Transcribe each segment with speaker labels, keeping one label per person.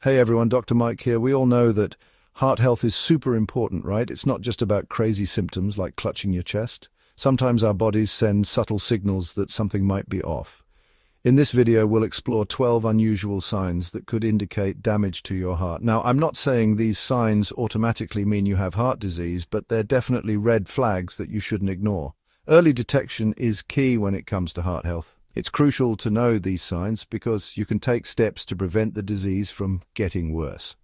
Speaker 1: Hey everyone, Dr. Mike here. We all know that heart health is super important, right? It's not just about crazy symptoms like clutching your chest. Sometimes our bodies send subtle signals that something might be off. In this video, we'll explore 12 unusual signs that could indicate damage to your heart. Now, I'm not saying these signs automatically mean you have heart disease, but they're definitely red flags that you shouldn't ignore. Early detection is key when it comes to heart health. It's crucial to know these signs because you can take steps to prevent the disease from getting worse.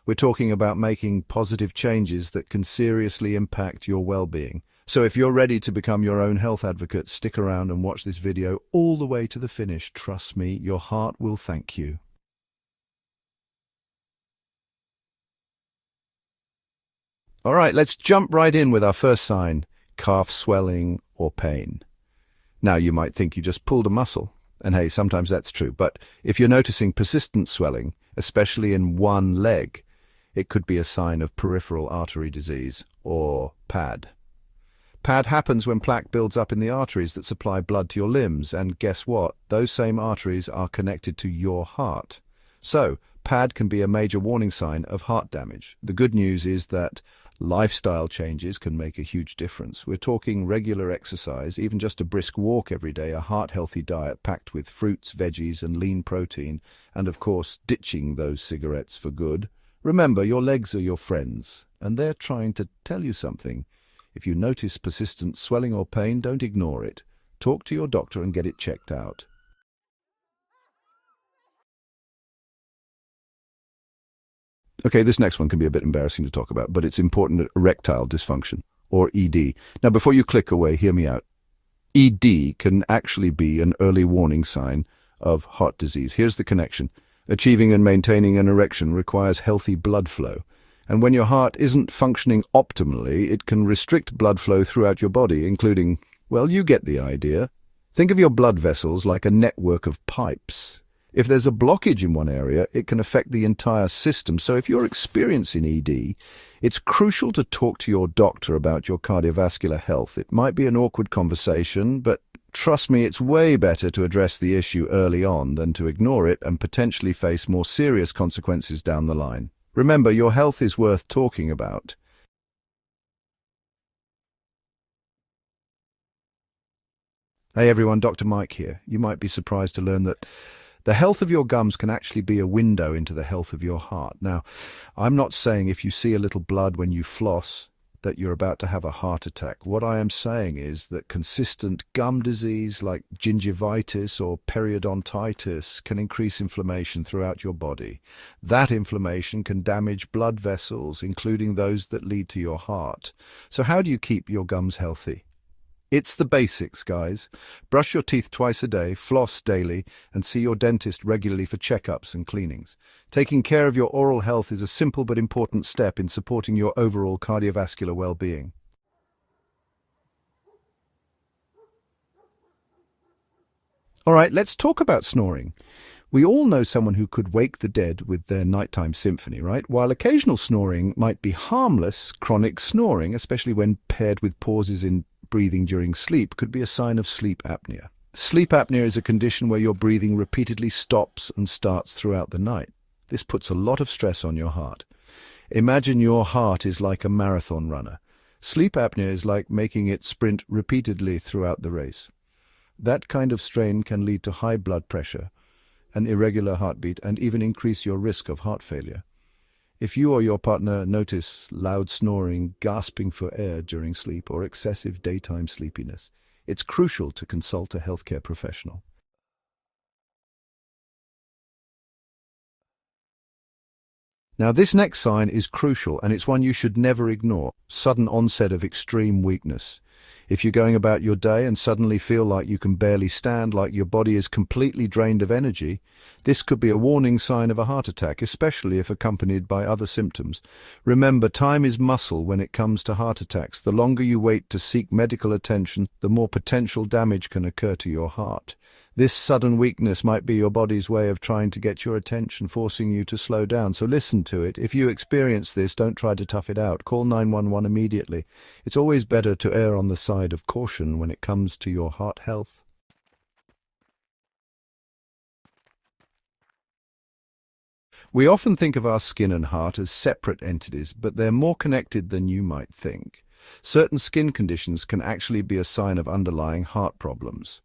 Speaker 1: We're talking about making positive changes that can seriously impact your well-being. So if you're ready to become your own health advocate, stick around and watch this video all the way to the finish. Trust me, your heart will thank you. All right, let's jump right in with our first sign, calf swelling or pain. Now, you might think you just pulled a muscle, and hey, sometimes that's true, but if you're noticing persistent swelling, especially in one leg, it could be a sign of peripheral artery disease, or PAD. PAD happens when plaque builds up in the arteries that supply blood to your limbs, and guess what? Those same arteries are connected to your heart. So, PAD can be a major warning sign of heart damage. The good news is that lifestyle changes can make a huge difference. We're talking regular exercise, even just a brisk walk every day, a heart-healthy diet packed with fruits, veggies, and lean protein, and of course, ditching those cigarettes for good. Remember, your legs are your friends, and they're trying to tell you something. If you notice persistent swelling or pain, don't ignore it. Talk to your doctor and get it checked out. Okay, this next one can be a bit embarrassing to talk about, but it's important: erectile dysfunction, or ED. Now, before you click away, hear me out. ED can actually be an early warning sign of heart disease. Here's the connection. Achieving and maintaining an erection requires healthy blood flow. And when your heart isn't functioning optimally, it can restrict blood flow throughout your body, including, well, you get the idea. Think of your blood vessels like a network of pipes. If there's a blockage in one area, it can affect the entire system. So if you're experiencing ED, it's crucial to talk to your doctor about your cardiovascular health. It might be an awkward conversation, but trust me, it's way better to address the issue early on than to ignore it and potentially face more serious consequences down the line. Remember, your health is worth talking about. Hey everyone, Dr. Mike here. You might be surprised to learn that the health of your gums can actually be a window into the health of your heart. Now, I'm not saying if you see a little blood when you floss that you're about to have a heart attack. What I am saying is that consistent gum disease like gingivitis or periodontitis can increase inflammation throughout your body. That inflammation can damage blood vessels, including those that lead to your heart. So how do you keep your gums healthy? It's the basics, guys. Brush your teeth twice a day, floss daily, and see your dentist regularly for checkups and cleanings. Taking care of your oral health is a simple but important step in supporting your overall cardiovascular well-being. All right, let's talk about snoring. We all know someone who could wake the dead with their nighttime symphony, right? While occasional snoring might be harmless, chronic snoring, especially when paired with pauses in breathing during sleep, could be a sign of sleep apnea. Sleep apnea is a condition where your breathing repeatedly stops and starts throughout the night. This puts a lot of stress on your heart. Imagine your heart is like a marathon runner. Sleep apnea is like making it sprint repeatedly throughout the race. That kind of strain can lead to high blood pressure, an irregular heartbeat, and even increase your risk of heart failure. If you or your partner notice loud snoring, gasping for air during sleep, or excessive daytime sleepiness, it's crucial to consult a healthcare professional. Now, this next sign is crucial, and it's one you should never ignore: sudden onset of extreme weakness. If you're going about your day and suddenly feel like you can barely stand, like your body is completely drained of energy, this could be a warning sign of a heart attack, especially if accompanied by other symptoms. Remember, time is muscle when it comes to heart attacks. The longer you wait to seek medical attention, the more potential damage can occur to your heart. This sudden weakness might be your body's way of trying to get your attention, forcing you to slow down. So listen to it. If you experience this, don't try to tough it out. Call 911 immediately. It's always better to err on the side of caution when it comes to your heart health. We often think of our skin and heart as separate entities, but they're more connected than you might think. Certain skin conditions can actually be a sign of underlying heart problems.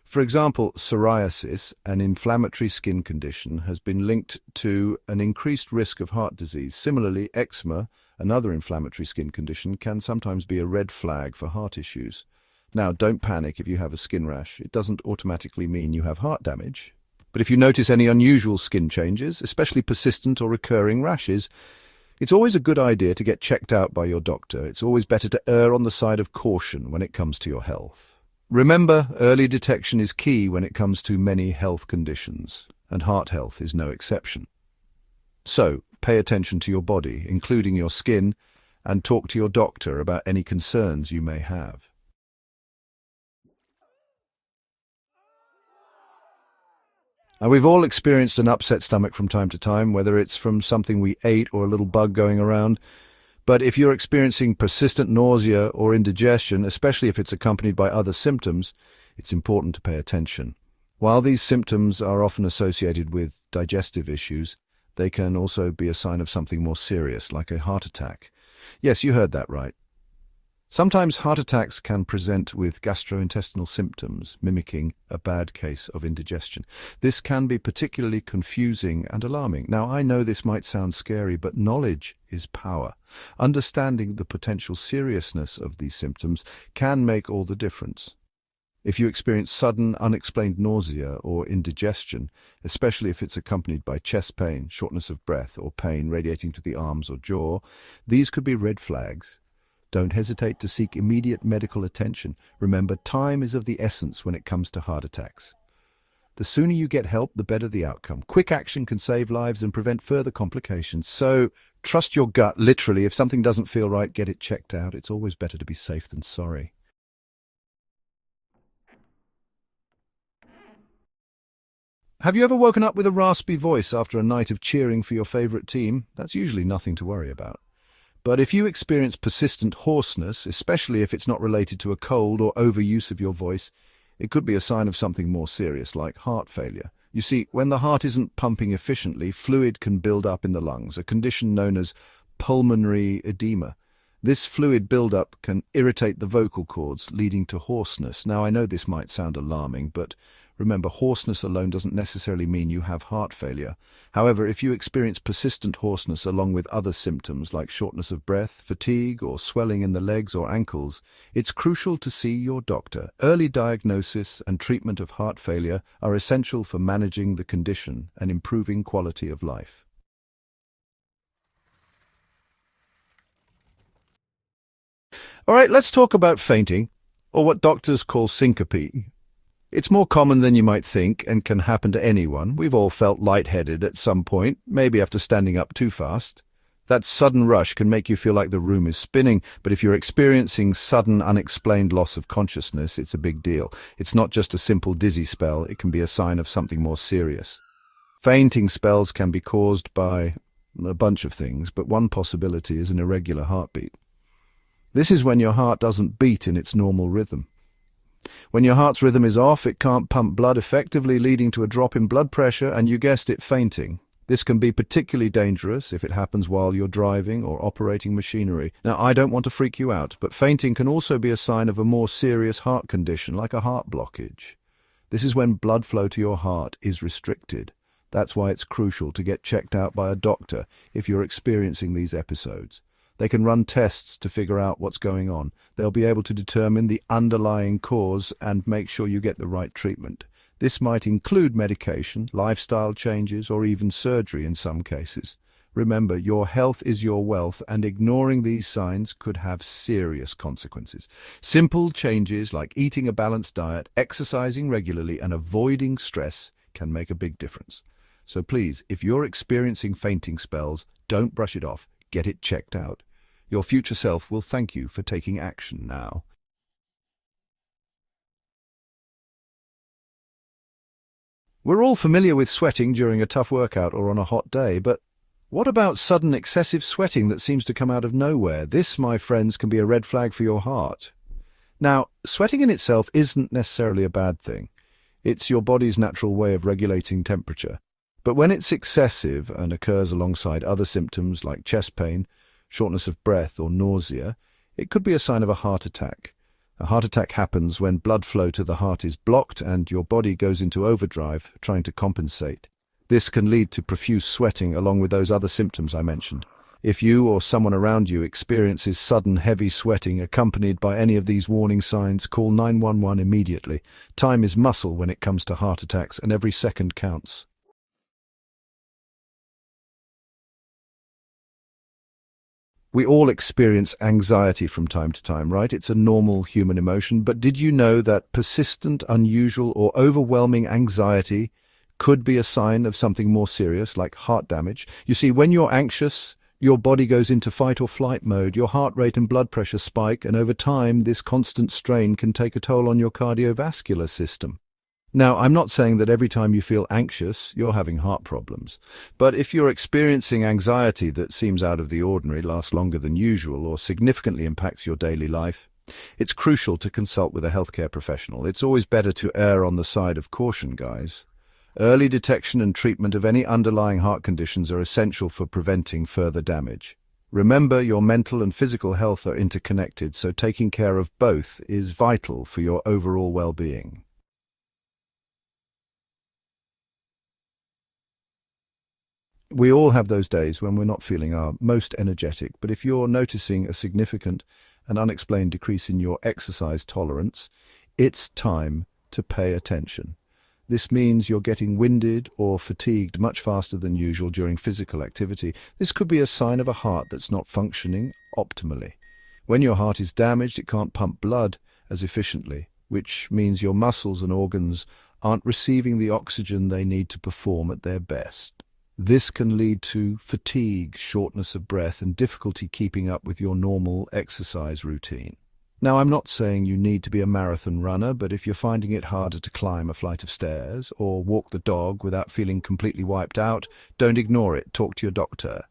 Speaker 1: For example, psoriasis, an inflammatory skin condition, has been linked to an increased risk of heart disease. Similarly, eczema, another inflammatory skin condition, can sometimes be a red flag for heart issues. Now, don't panic if you have a skin rash. It doesn't automatically mean you have heart damage. But if you notice any unusual skin changes, especially persistent or recurring rashes, it's always a good idea to get checked out by your doctor. It's always better to err on the side of caution when it comes to your health. Remember, early detection is key when it comes to many health conditions, and heart health is no exception. So, pay attention to your body, including your skin, and talk to your doctor about any concerns you may have. Now, we've all experienced an upset stomach from time to time, whether it's from something we ate or a little bug going around. But if you're experiencing persistent nausea or indigestion, especially if it's accompanied by other symptoms, it's important to pay attention. While these symptoms are often associated with digestive issues, they can also be a sign of something more serious, like a heart attack. Yes, you heard that right. Sometimes heart attacks can present with gastrointestinal symptoms, mimicking a bad case of indigestion. This can be particularly confusing and alarming. Now, I know this might sound scary, but knowledge is power. Understanding the potential seriousness of these symptoms can make all the difference. If you experience sudden, unexplained nausea or indigestion, especially if it's accompanied by chest pain, shortness of breath, or pain radiating to the arms or jaw, these could be red flags. Don't hesitate to seek immediate medical attention. Remember, time is of the essence when it comes to heart attacks. The sooner you get help, the better the outcome. Quick action can save lives and prevent further complications. So, trust your gut, literally. If something doesn't feel right, get it checked out. It's always better to be safe than sorry. Have you ever woken up with a raspy voice after a night of cheering for your favorite team? That's usually nothing to worry about. But if you experience persistent hoarseness, especially if it's not related to a cold or overuse of your voice, it could be a sign of something more serious, like heart failure. You see, when the heart isn't pumping efficiently, fluid can build up in the lungs, a condition known as pulmonary edema. This fluid buildup can irritate the vocal cords, leading to hoarseness. Now, I know this might sound alarming, but remember, hoarseness alone doesn't necessarily mean you have heart failure. However, if you experience persistent hoarseness along with other symptoms like shortness of breath, fatigue, or swelling in the legs or ankles, it's crucial to see your doctor. Early diagnosis and treatment of heart failure are essential for managing the condition and improving quality of life. All right, let's talk about fainting, or what doctors call syncope. It's more common than you might think and can happen to anyone. We've all felt lightheaded at some point, maybe after standing up too fast. That sudden rush can make you feel like the room is spinning, but if you're experiencing sudden, unexplained loss of consciousness, it's a big deal. It's not just a simple dizzy spell, it can be a sign of something more serious. Fainting spells can be caused by a bunch of things, but one possibility is an irregular heartbeat. This is when your heart doesn't beat in its normal rhythm. When your heart's rhythm is off, it can't pump blood effectively, leading to a drop in blood pressure and, you guessed it, fainting. This can be particularly dangerous if it happens while you're driving or operating machinery. Now, I don't want to freak you out, but fainting can also be a sign of a more serious heart condition, like a heart blockage. This is when blood flow to your heart is restricted. That's why it's crucial to get checked out by a doctor if you're experiencing these episodes. They can run tests to figure out what's going on. They'll be able to determine the underlying cause and make sure you get the right treatment. This might include medication, lifestyle changes, or even surgery in some cases. Remember, your health is your wealth, and ignoring these signs could have serious consequences. Simple changes like eating a balanced diet, exercising regularly, and avoiding stress can make a big difference. So please, if you're experiencing fainting spells, don't brush it off. Get it checked out. Your future self will thank you for taking action now. We're all familiar with sweating during a tough workout or on a hot day, but what about sudden excessive sweating that seems to come out of nowhere? This, my friends, can be a red flag for your heart. Now, sweating in itself isn't necessarily a bad thing. It's your body's natural way of regulating temperature. But when it's excessive and occurs alongside other symptoms like chest pain, shortness of breath, or nausea, it could be a sign of a heart attack. A heart attack happens when blood flow to the heart is blocked and your body goes into overdrive, trying to compensate. This can lead to profuse sweating along with those other symptoms I mentioned. If you or someone around you experiences sudden heavy sweating accompanied by any of these warning signs, call 911 immediately. Time is muscle when it comes to heart attacks, and every second counts. We all experience anxiety from time to time, right? It's a normal human emotion, but did you know that persistent, unusual, or overwhelming anxiety could be a sign of something more serious, like heart damage? You see, when you're anxious, your body goes into fight or flight mode, your heart rate and blood pressure spike, and over time, this constant strain can take a toll on your cardiovascular system. Now, I'm not saying that every time you feel anxious, you're having heart problems. But if you're experiencing anxiety that seems out of the ordinary, lasts longer than usual, or significantly impacts your daily life, it's crucial to consult with a healthcare professional. It's always better to err on the side of caution, guys. Early detection and treatment of any underlying heart conditions are essential for preventing further damage. Remember, your mental and physical health are interconnected, so taking care of both is vital for your overall well-being. We all have those days when we're not feeling our most energetic, but if you're noticing a significant and unexplained decrease in your exercise tolerance, it's time to pay attention. This means you're getting winded or fatigued much faster than usual during physical activity. This could be a sign of a heart that's not functioning optimally. When your heart is damaged, it can't pump blood as efficiently, which means your muscles and organs aren't receiving the oxygen they need to perform at their best. This can lead to fatigue, shortness of breath, and difficulty keeping up with your normal exercise routine. Now, I'm not saying you need to be a marathon runner, but if you're finding it harder to climb a flight of stairs or walk the dog without feeling completely wiped out, don't ignore it. Talk to your doctor.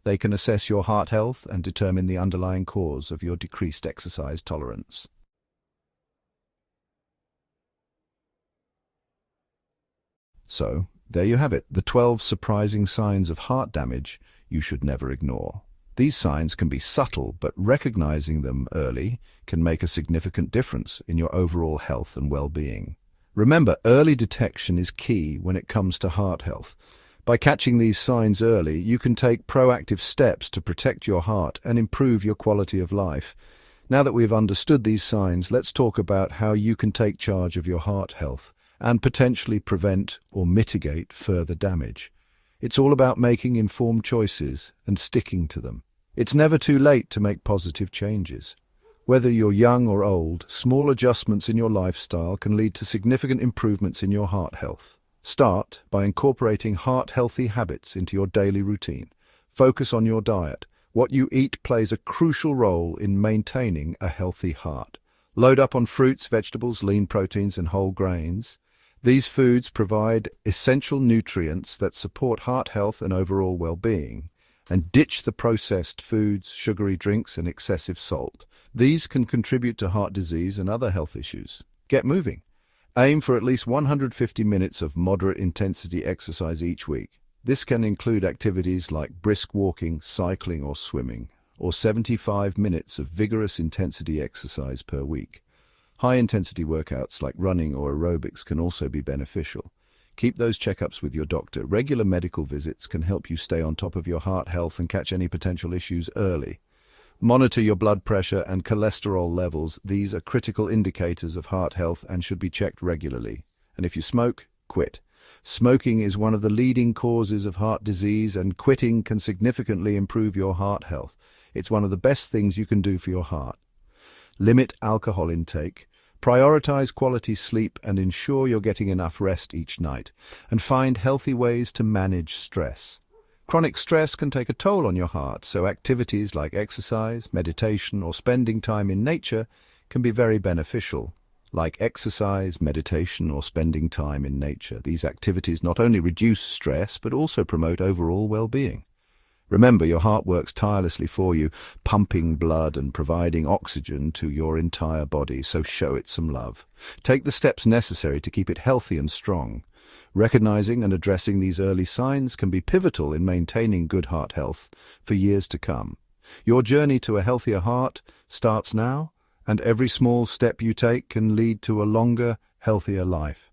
Speaker 1: They can assess your heart health and determine the underlying cause of your decreased exercise tolerance. So, there you have it, the 12 surprising signs of heart damage you should never ignore. These signs can be subtle, but recognizing them early can make a significant difference in your overall health and well-being. Remember, early detection is key when it comes to heart health. By catching these signs early, you can take proactive steps to protect your heart and improve your quality of life. Now that we've understood these signs, let's talk about how you can take charge of your heart health and potentially prevent or mitigate further damage. It's all about making informed choices and sticking to them. It's never too late to make positive changes. Whether you're young or old, small adjustments in your lifestyle can lead to significant improvements in your heart health. Start by incorporating heart-healthy habits into your daily routine. Focus on your diet. What you eat plays a crucial role in maintaining a healthy heart. Load up on fruits, vegetables, lean proteins, and whole grains. These foods provide essential nutrients that support heart health and overall well-being. And ditch the processed foods, sugary drinks, and excessive salt. These can contribute to heart disease and other health issues. Get moving. Aim for at least 150 minutes of moderate intensity exercise each week. This can include activities like brisk walking, cycling, or swimming, or 75 minutes of vigorous intensity exercise per week. High-intensity workouts like running or aerobics can also be beneficial. Keep those checkups with your doctor. Regular medical visits can help you stay on top of your heart health and catch any potential issues early. Monitor your blood pressure and cholesterol levels. These are critical indicators of heart health and should be checked regularly. And if you smoke, quit. Smoking is one of the leading causes of heart disease, and quitting can significantly improve your heart health. It's one of the best things you can do for your heart. Limit alcohol intake. Prioritize quality sleep and ensure you're getting enough rest each night. And find healthy ways to manage stress. Chronic stress can take a toll on your heart, so activities like exercise, meditation, or spending time in nature can be very beneficial. Like exercise, meditation, or spending time in nature, these activities not only reduce stress but also promote overall well-being. Remember, your heart works tirelessly for you, pumping blood and providing oxygen to your entire body, so show it some love. Take the steps necessary to keep it healthy and strong. Recognizing and addressing these early signs can be pivotal in maintaining good heart health for years to come. Your journey to a healthier heart starts now, and every small step you take can lead to a longer, healthier life.